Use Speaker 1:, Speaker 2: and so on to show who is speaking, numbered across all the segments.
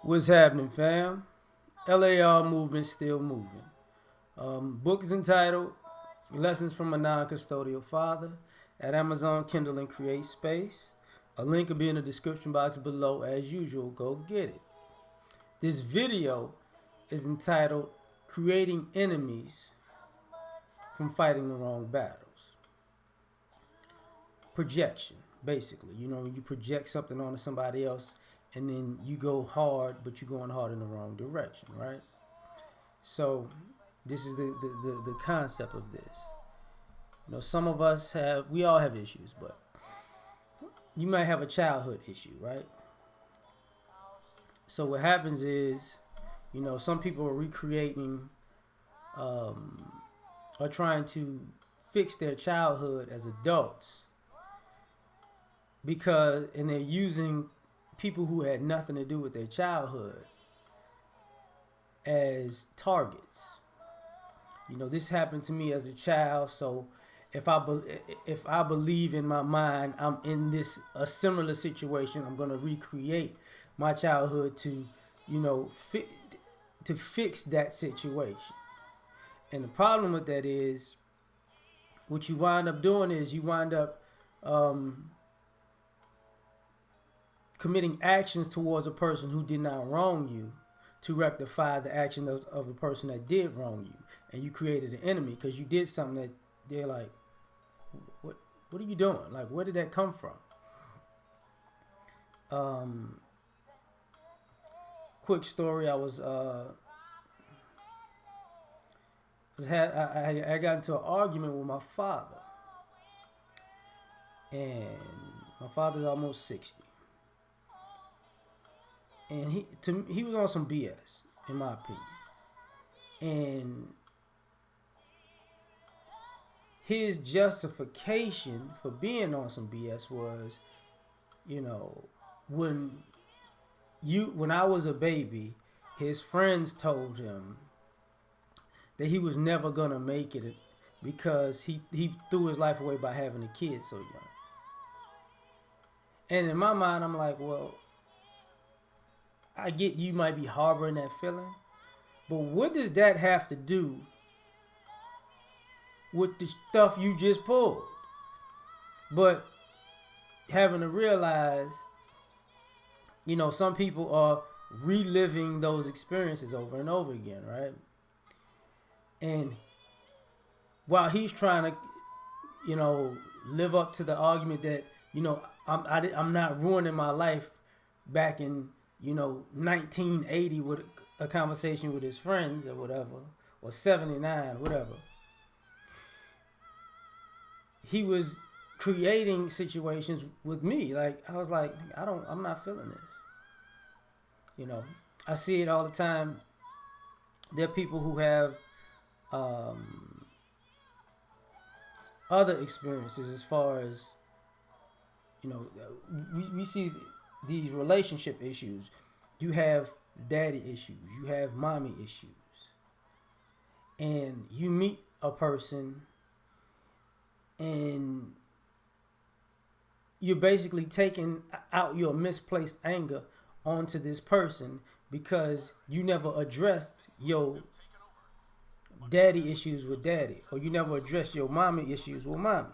Speaker 1: What's happening, fam? L.A.R. movement still moving. Book is entitled Lessons from a Non-Custodial Father at Amazon, Kindle, and Create Space. A link will be in the description box below as usual. Go get it. This video is entitled Creating Enemies from Fighting the Wrong Battles. Projection, basically. You know, when you project something onto somebody else and then you go hard, but you're going hard in the wrong direction, right? So this is the concept of this. You know, some of us we all have issues, but you might have a childhood issue, right? So what happens is, you know, some people are recreating or trying to fix their childhood as adults and they're using people who had nothing to do with their childhood as targets. You know, this happened to me as a child, so if I believe in my mind I'm in a similar situation, I'm going to recreate my childhood to, you know, to fix that situation. And the problem with that is, what you wind up doing is you wind up committing actions towards a person who did not wrong you to rectify the action of the person that did wrong you. And you created an enemy because you did something that they're like, what are you doing? Like, where did that come from? Quick story, I got into an argument with my father. And my father's almost 60. And he was on some BS, in my opinion. And his justification for being on some BS was, you know, when I was a baby, his friends told him that he was never gonna make it because he threw his life away by having a kid so young. And in my mind, I'm like, well, I get you might be harboring that feeling, but what does that have to do with the stuff you just pulled? But having to realize, you know, some people are reliving those experiences over and over again, right? And while he's trying to, you know, live up to the argument that, you know, I'm not ruining my life back in, you know, 1980 with a conversation with his friends or whatever, or 79, whatever. He was creating situations with me. Like, I was like, I'm not feeling this. You know, I see it all the time. There are people who have other experiences as far as, you know, we see these relationship issues. You have daddy issues. You have mommy issues. And you meet a person and you're basically taking out your misplaced anger onto this person because you never addressed your daddy issues with daddy, or you never addressed your mommy issues with mommy.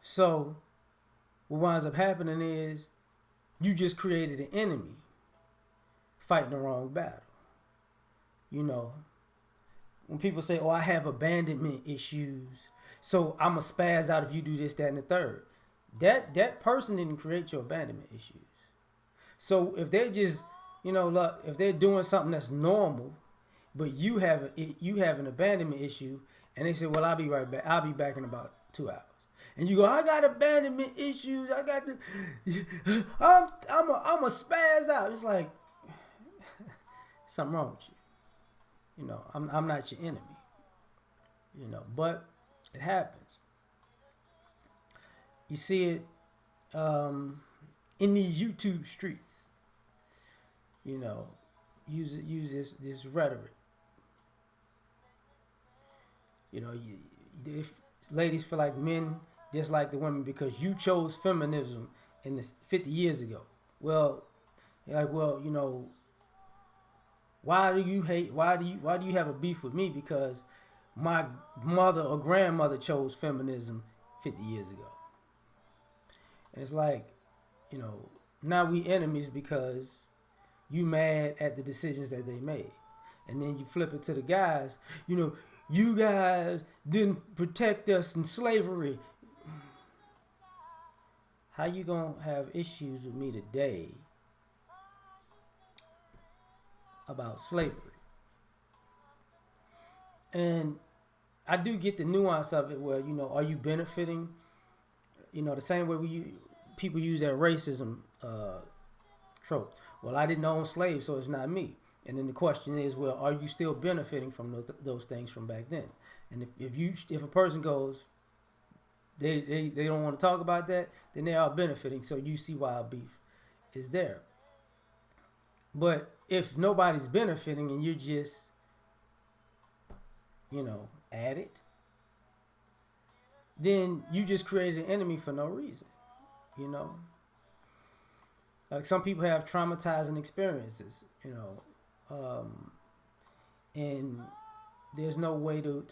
Speaker 1: So what winds up happening is you just created an enemy fighting the wrong battle. You know, when people say, oh, I have abandonment issues, so I'm going to spaz out if you do this, that, and the third. That person didn't create your abandonment issues. So if they're just, you know, look, if they're doing something that's normal, but you have an abandonment issue, and they say, well, I'll be right back. I'll be back in about 2 hours. And you go, I got abandonment issues. I got I'm a spaz out. It's like something wrong with you. You know, I'm not your enemy. You know, but it happens. You see it in these YouTube streets. You know, use this rhetoric. You know, if ladies feel like men dislike the women because you chose feminism in this 50 years ago. Well, You're like, well, why do you have a beef with me? Because my mother or grandmother chose feminism 50 years ago. And it's like, you know, now we enemies because you mad at the decisions that they made. And then you flip it to the guys, you guys didn't protect us in slavery. How you gonna have issues with me today about slavery? And I do get the nuance of it where, are you benefiting? The same way people use that racism trope. Well, I didn't own slaves, so it's not me. And then the question is, well, are you still benefiting from those things from back then? And if a person goes, they don't want to talk about that, then they are benefiting. So you see why a beef is there. But if nobody's benefiting and you're just, at it, then you just created an enemy for no reason. Like some people have traumatizing experiences, and there's no way to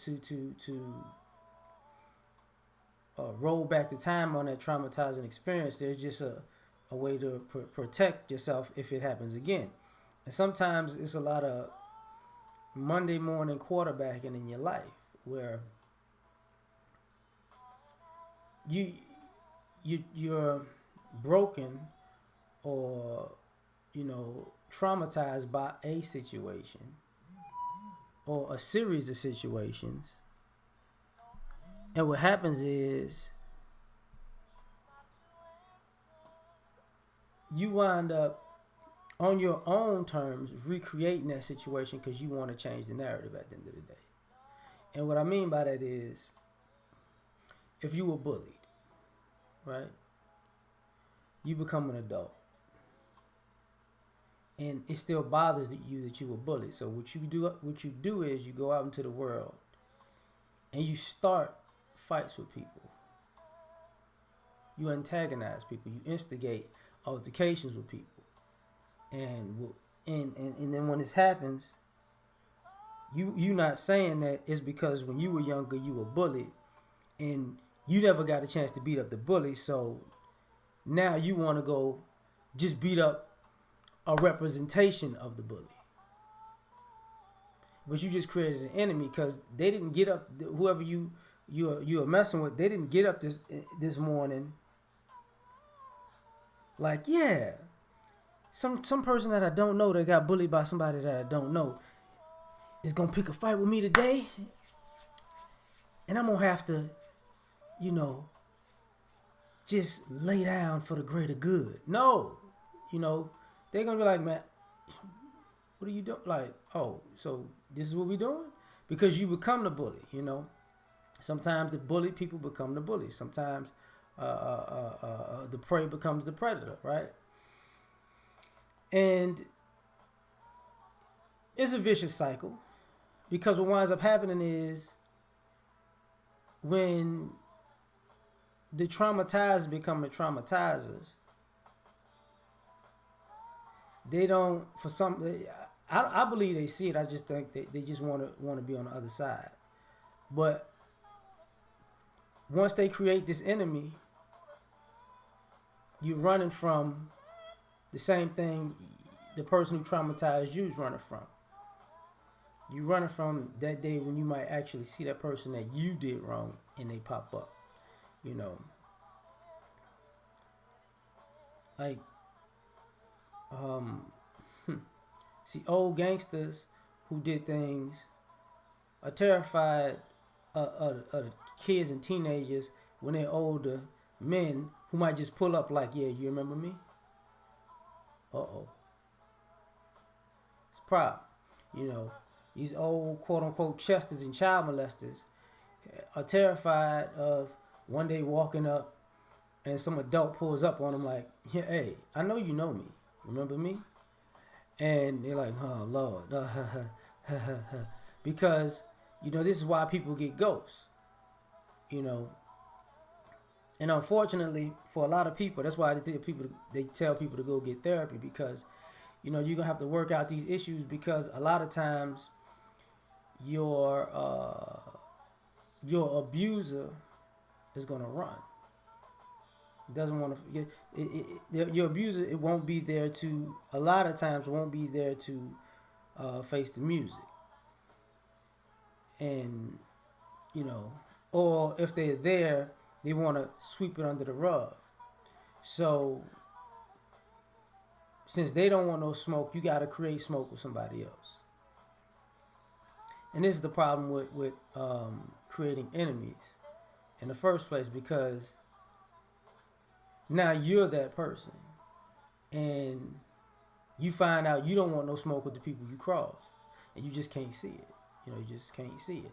Speaker 1: roll back the time on that traumatizing experience. There's just a way to protect yourself if it happens again. And sometimes it's a lot of Monday morning quarterbacking in your life where you're broken or traumatized by a situation or a series of situations, and what happens is you wind up on your own terms recreating that situation because you want to change the narrative at the end of the day. And what I mean by that is, if you were bullied, right, you become an adult and it still bothers you that you were bullied. So what you do is you go out into the world and you start fights with people. You antagonize people. You instigate altercations with people. And then when this happens, you not saying that it's because when you were younger you were bullied and you never got a chance to beat up the bully, so now you want to go just beat up a representation of the bully. But you just created an enemy because they didn't get up. Whoever you are messing with, they didn't get up this morning. Like, yeah, some person that I don't know that got bullied by somebody that I don't know is gonna pick a fight with me today, and I'm gonna have to, just lay down for the greater good. No, they're gonna be like, man, what are you doing? Like, oh, so this is what we doing? Because you become the bully. Sometimes the bullied people become the bully. Sometimes the prey becomes the predator, right? And it's a vicious cycle because what winds up happening is when the traumatized become the traumatizers, they don't, I believe they see it. I just think they just want to be on the other side. But once they create this enemy, you're running from the same thing the person who traumatized you is running from. You're running from that day when you might actually see that person that you did wrong and they pop up. Like, see, old gangsters who did things are terrified of kids and teenagers when they're older men who might just pull up like, yeah, you remember me? Uh-oh. It's a problem. These old quote-unquote chesters and child molesters are terrified of one day walking up and some adult pulls up on them like, yeah, hey, I know you know me. Remember me? And they're like, oh, Lord. Because, this is why people get ghosts. And unfortunately, for a lot of people, that's why they tell people to go get therapy, because you're gonna have to work out these issues, because a lot of times your your abuser is gonna run. Doesn't want to your abuser. It won't be there to, a lot of times won't be there to face the music, and you know, or if they're there, they want to sweep it under the rug. So since they don't want no smoke, you got to create smoke with somebody else. And this is the problem with creating enemies in the first place, because now you're that person, and you find out you don't want no smoke with the people you crossed, and you just can't see it. You just can't see it.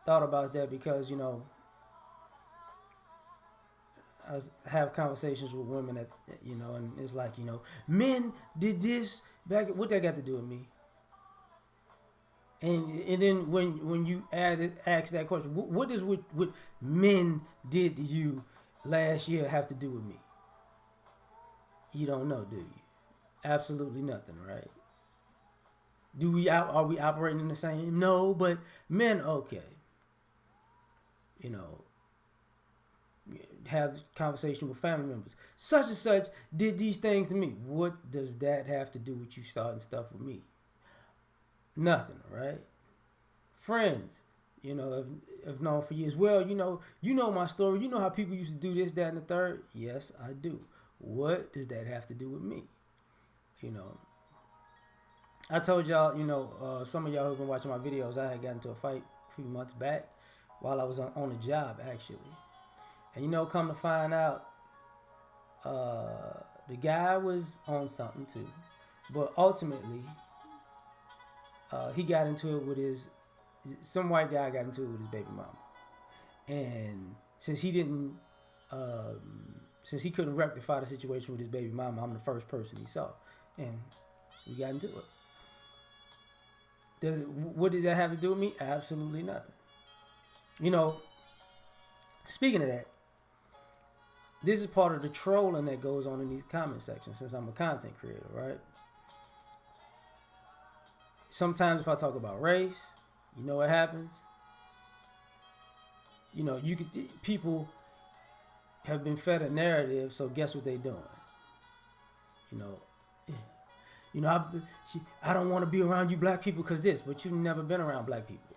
Speaker 1: Thought about that because I have conversations with women that and it's like men did this back. What that got to do with me? And then when you ask that question, what does what men did to you last year have to do with me? You don't know, do you? Absolutely nothing, right? Are we operating in the same? No, but men, okay. Have conversation with family members. Such and such did these things to me. What does that have to do with you starting stuff with me? Nothing, right? Friends, have known for years. Well, you know my story. You know how people used to do this, that, and the third. Yes, I do. What does that have to do with me? I told y'all, some of y'all who've been watching my videos, I had gotten into a fight a few months back while I was on a job, actually. And come to find out, the guy was on something too. But ultimately, he got into it with some white guy got into it with his baby mama. And since he didn't, since he couldn't rectify the situation with his baby mama, I'm the first person he saw. And we got into it. What does that have to do with me? Absolutely nothing. Speaking of that, this is part of the trolling that goes on in these comment sections, since I'm a content creator, right? Sometimes if I talk about race, you know what happens? People have been fed a narrative, so guess what they doing? I don't want to be around you black people because this, but you've never been around black people.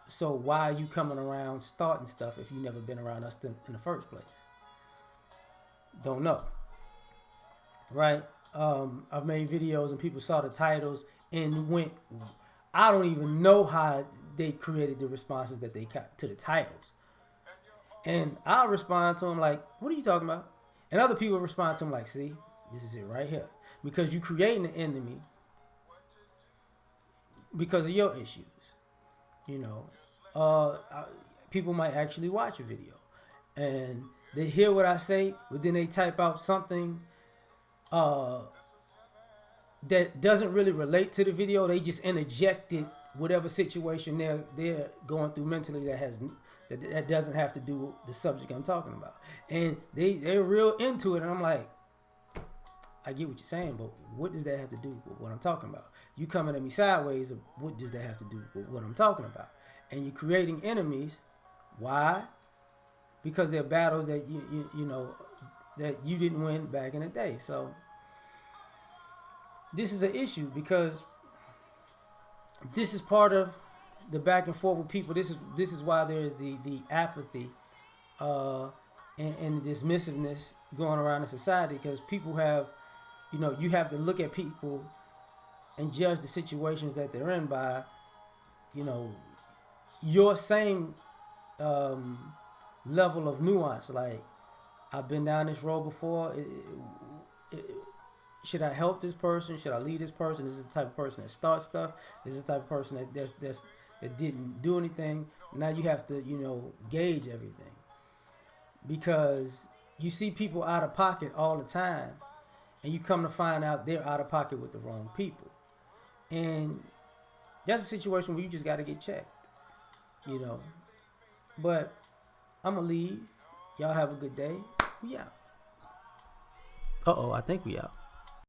Speaker 1: So why are you coming around starting stuff if you've never been around us in the first place? Don't know. Right? I've made videos and people saw the titles and went, I don't even know how they created the responses that they got to the titles. And I'll respond to them like, what are you talking about? And other people respond to them like, see, this is it right here. Because you're creating an enemy because of your issues. People might actually watch a video and they hear what I say, but then they type out something that doesn't really relate to the video. They just interjected whatever situation they're going through mentally that doesn't have to do with the subject I'm talking about. And they're real into it, and I'm like, I get what you're saying, but what does that have to do with what I'm talking about? You coming at me sideways, what does that have to do with what I'm talking about? And you're creating enemies. Why? Because they're battles that that you didn't win back in the day. So this is an issue because this is part of the back and forth with people. This is why there is the apathy and the dismissiveness going around in society, because people have, you have to look at people and judge the situations that they're in by, your same level of nuance. Like, I've been down this road before. Should I help this person? Should I lead this person? This is the type of person that starts stuff. This is the type of person that didn't do anything. Now you have to, gauge everything, because you see people out of pocket all the time, and you come to find out they're out of pocket with the wrong people. And that's a situation where you just got to get checked, But I'm gonna leave. Y'all have a good day. We out. I think we out.